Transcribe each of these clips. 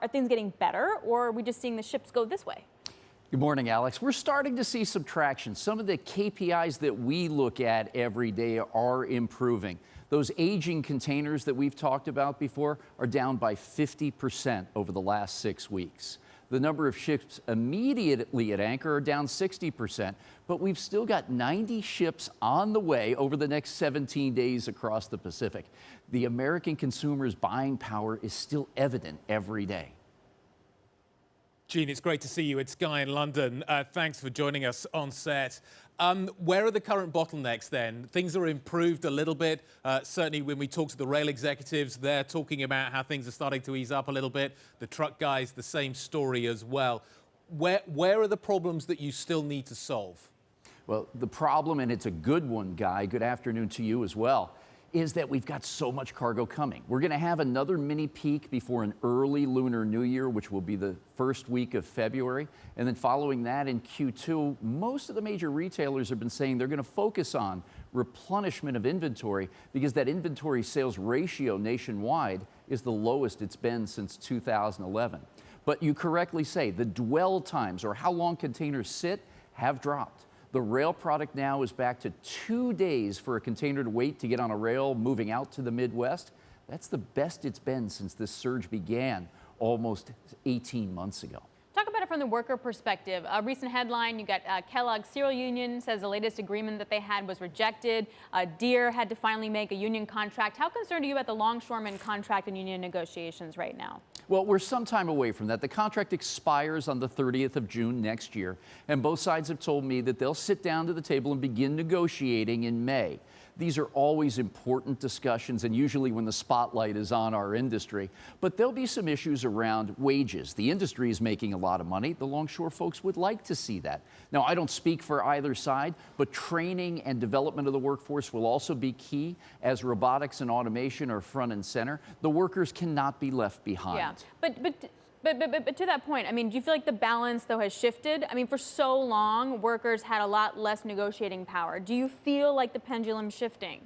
Are things getting better, or are we just seeing the ships go this way? Good morning, Alex. We're starting to see some traction. Some of the KPIs that we look at every day are improving. Those aging containers that we've talked about before are down by 50% over the last 6 weeks. The number of ships immediately at anchor are down 60%, but we've still got 90 ships on the way over the next 17 days across the Pacific. The American consumer's buying power is still evident every day. Gene, it's great to see you at Sky in London. Thanks for joining us on set. Where are the current bottlenecks then? Things are improved a little bit. Certainly when we talk to the rail executives, they're talking about how things are starting to ease up a little bit. The truck guys, the same story as well. Where are the problems that you still need to solve? Well, the problem, and it's a good one, Guy, good afternoon to you as well, is that we've got so much cargo coming. We're going to have another mini peak before an early Lunar New Year, which will be the first week of February. And then following that in Q2, most of the major retailers have been saying they're going to focus on replenishment of inventory because that inventory sales ratio nationwide is the lowest it's been since 2011. But you correctly say the dwell times, or how long containers sit, have dropped. The rail product now is back to 2 days for a container to wait to get on a rail moving out to the Midwest. That's the best it's been since this surge began almost 18 months ago. Talk about it from the worker perspective. A recent headline, you got Kellogg's Cereal Union says the latest agreement that they had was rejected. Deere had to finally make a union contract. How concerned are you about the longshoreman contract and union negotiations right now? Well, we're some time away from that. The contract expires on the 30th of June next year, and both sides have told me that they'll sit down to the table and begin negotiating in May. These are always important discussions, and usually when the spotlight is on our industry. But there'll be some issues around wages. The industry is making a lot of money. The longshore folks would like to see that. Now, I don't speak for either side, but training and development of the workforce will also be key as robotics and automation are front and center. The workers cannot be left behind. Yeah, but to that point, I mean, do you feel like the balance, though, has shifted? I mean, for so long, workers had a lot less negotiating power. Do you feel like the pendulum's shifting?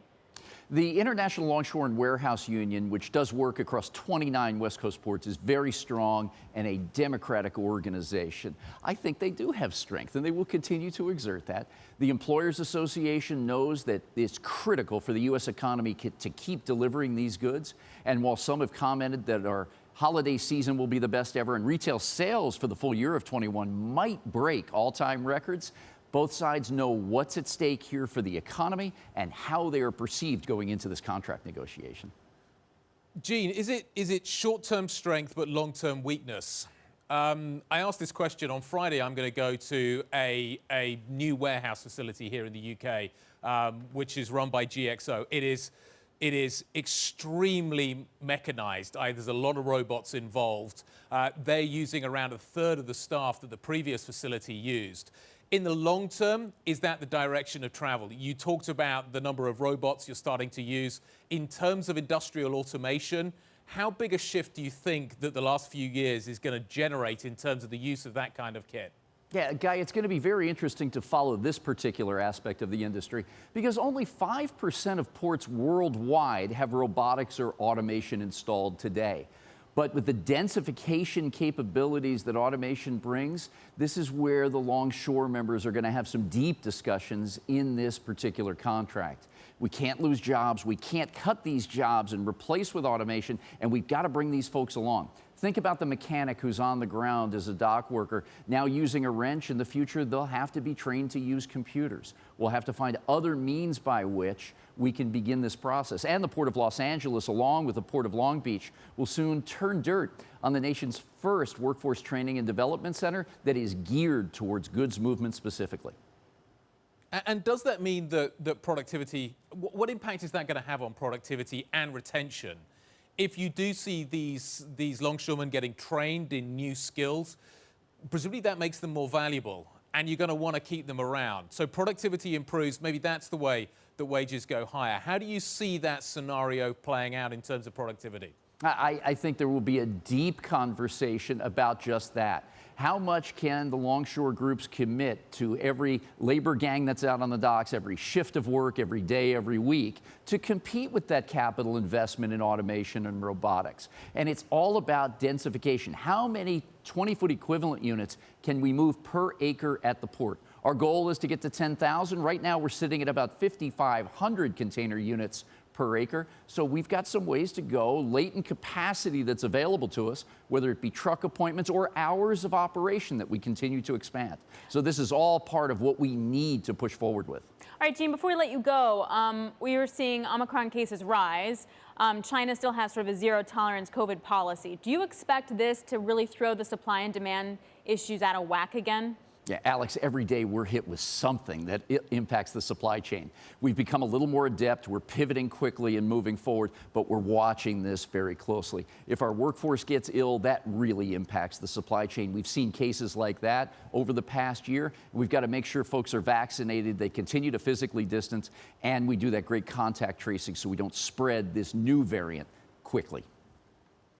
The International Longshore and Warehouse Union, which does work across 29 West Coast ports, is very strong and a democratic organization. I think they do have strength, and they will continue to exert that. The Employers Association knows that it's critical for the U.S. economy to keep delivering these goods. And while some have commented that our holiday season will be the best ever and retail sales for the full year of 21 might break all-time records, both sides know what's at stake here for the economy and how they are perceived going into this contract negotiation. Gene, is it short-term strength but long-term weakness? I asked this question on Friday. I'm going to go to a new warehouse facility here in the UK, which is run by GXO. It is extremely mechanized. There's a lot of robots involved. They're using around a third of the staff that the previous facility used. In the long term, is that the direction of travel? You talked about the number of robots you're starting to use. In terms of industrial automation, how big a shift do you think that the last few years is going to generate in terms of the use of that kind of kit? Yeah, Guy, it's going to be very interesting to follow this particular aspect of the industry because only 5% of ports worldwide have robotics or automation installed today. But with the densification capabilities that automation brings, this is where the longshore members are going to have some deep discussions in this particular contract. We can't lose jobs. We can't cut these jobs and replace with automation, and we've got to bring these folks along. Think about the mechanic who's on the ground as a dock worker now using a wrench. In the future, they'll have to be trained to use computers. We'll have to find other means by which we can begin this process. And the Port of Los Angeles, along with the Port of Long Beach, will soon turn dirt on the nation's first workforce training and development center that is geared towards goods movement specifically. And does that mean that productivity, what impact is that going to have on productivity and retention? If you do see these longshoremen getting trained in new skills, presumably that makes them more valuable and you're going to want to keep them around. So productivity improves, maybe that's the way the wages go higher. How do you see that scenario playing out in terms of productivity? I think there will be a deep conversation about just that. How much can the longshore groups commit to every labor gang that's out on the docks, every shift of work, every day, every week, to compete with that capital investment in automation and robotics? And it's all about densification. How many 20-foot equivalent units can we move per acre at the port? Our goal is to get to 10,000. Right now, we're sitting at about 5,500 container units per acre. So we've got some ways to go, latent capacity that's available to us, whether it be truck appointments or hours of operation that we continue to expand. So this is all part of what we need to push forward with. All right, Gene, before we let you go, we are seeing Omicron cases rise. China still has sort of a zero-tolerance COVID policy. Do you expect this to really throw the supply and demand issues out of whack again? Yeah, Alex, every day we're hit with something that impacts the supply chain. We've become a little more adept. We're pivoting quickly and moving forward, but we're watching this very closely. If our workforce gets ill, that really impacts the supply chain. We've seen cases like that over the past year. We've got to make sure folks are vaccinated, they continue to physically distance, and we do that great contact tracing so we don't spread this new variant quickly.